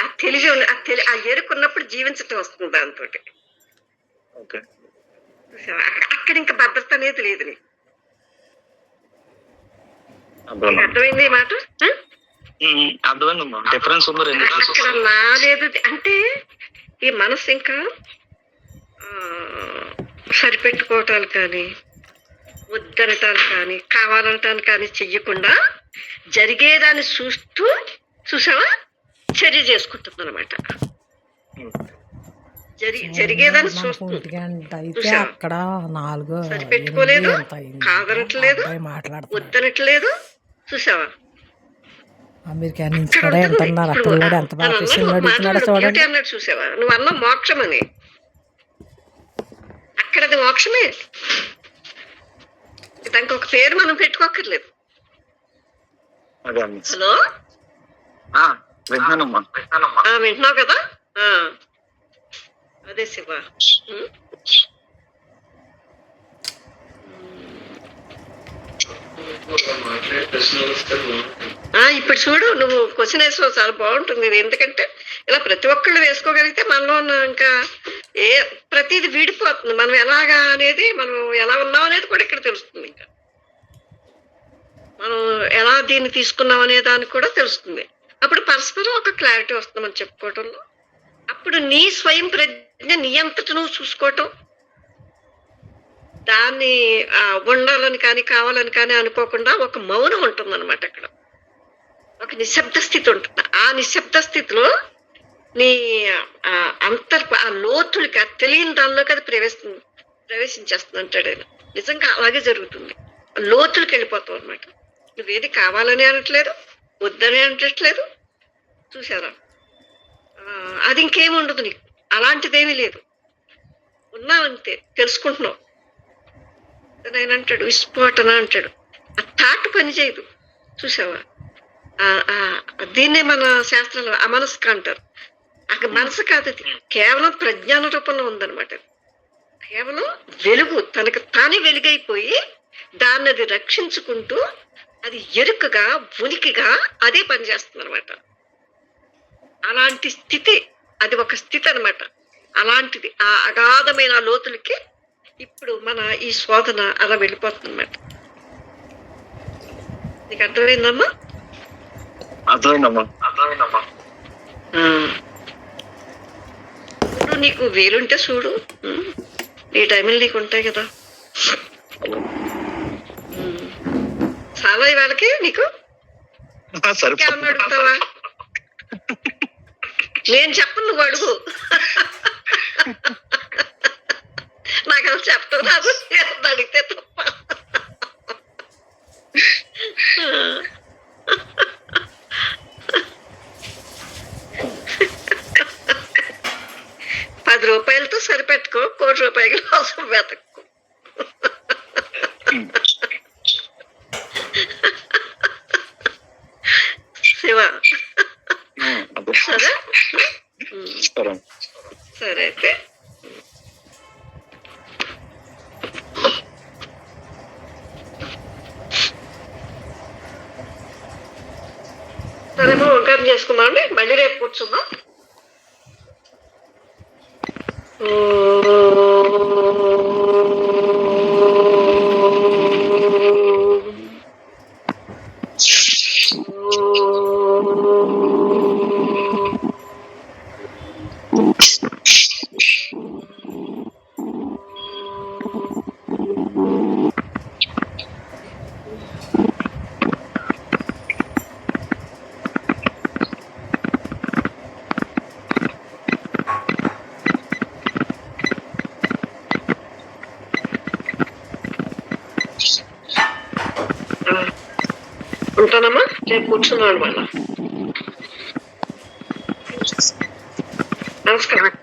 ఆ తెలివి ఆ ఎరుకున్నప్పుడు జీవించటం వస్తుంది దాంతో. అక్కడ ఇంకా భద్రత అనేది లేదు నీకు. అర్థమైంది ఈ మాట? అక్కడ నాలేదు అంటే ఈ మనసు ఇంకా సరిపెట్టుకోవటాలు కానీ, వద్దనటాలు కానీ, కావాలనటాలు కానీ చెయ్యకుండా జరిగేదాన్ని చూసావా చర్య చేసుకుంటుంది అనమాట. జరిగేదాన్ని అక్కడ సరిపెట్టుకోలేదు, కాదనట్లేదు, వద్దనట్లేదు. చూసావా అన్నాడు. చూసావా నువ్వు అన్న మోక్షం అని. అక్కడ అది మోక్షమే. దానికి ఒక పేరు మనం పెట్టుకోక్కర్లేదు. హలో వింటున్నావు కదా? అదే శివ. ఇప్పుడు చూడు, నువ్వు క్వశ్చన్ వేసుకో, చాలా బాగుంటుంది ఇది. ఎందుకంటే ఇలా ప్రతి ఒక్కళ్ళు వేసుకోగలిగితే మనలో ఇంకా ప్రతిది వీడిపోతుంది. మనం ఎలాగా అనేది, మనం ఎలా ఉన్నాం అనేది కూడా ఇక్కడ తెలుస్తుంది. ఇంకా మనం ఎలా దీన్ని తీసుకున్నాం అనే దానికి కూడా తెలుస్తుంది. అప్పుడు పరస్పరం ఒక క్లారిటీ వస్తుంది మనం చెప్పుకోవటంలో. అప్పుడు నీ స్వయం ప్రజ్ఞ నీ అంతట నువ్వు చూసుకోవటం, దాన్ని ఉండాలని కానీ కావాలని కానీ అనుకోకుండా ఒక మౌనం ఉంటుంది అనమాట. అక్కడ ఒక నిశ్శబ్ద స్థితి ఉంటుంది. ఆ నిశ్శబ్ద స్థితిలో నీ ఆ లోతులకి, ఆ తెలియని దానిలోకి అది ప్రవేశించేస్తుంది అంటాడు ఆయన. నిజంగా అలాగే జరుగుతుంది. లోతులకి వెళ్ళిపోతావు అనమాట. నువ్వేది కావాలని అనట్లేదు, వద్దని అనట్లేదు. చూసారా? అది ఇంకేమి ఉండదు నీకు. అలాంటిదేమీ లేదు. ఉన్నావంతే, తెలుసుకుంటున్నావు. ఆయన అంటాడు విస్ఫోటన అంటాడు. ఆ థాట్ పని చేయదు. చూసావా? దీన్నే మన శాస్త్రంలో అమనస్క అంటారు. అక్కడ మనసు కాదు, అది కేవలం ప్రజ్ఞాన రూపంలో ఉందన్నమాట. కేవలం వెలుగు, తనకు తానే వెలుగైపోయి దాన్ని అది రక్షించుకుంటూ అది ఎరుకగా, ఉనికిగా అదే పనిచేస్తుంది అనమాట. అలాంటి స్థితి, అది ఒక స్థితి అనమాట. అలాంటిది ఆ అగాధమైన లోతులకి ఇప్పుడు మన ఈ శోధన అలా వెళ్ళిపోతుంది అనమాట. నీకు అర్థమైందమ్మా? ఇప్పుడు నీకు వీలుంటే చూడు, ఈ టైంలో నీకు ఉంటాయి కదా. చాలా ఇవాళకి నీకు ఇంకేమన్నా అడుగుతావా? నేను చెప్పను, నువ్వు అడుగు. నాకు అసలు చెప్పడం రాదు, అడిగితే తప్ప. 10 రూపాయలతో సరిపెట్టుకో, 1 కోటి రూపాయల కోసం వెతక్కు. శివ, సరే సరే అయితే సరేమో వంకాయ చేసుకుందాం అండి. మళ్ళీ రేపు కూర్చుందాం. ఉంటానమ్మా, రేపు కూర్చున్నాను మళ్ళా. నమస్కారం.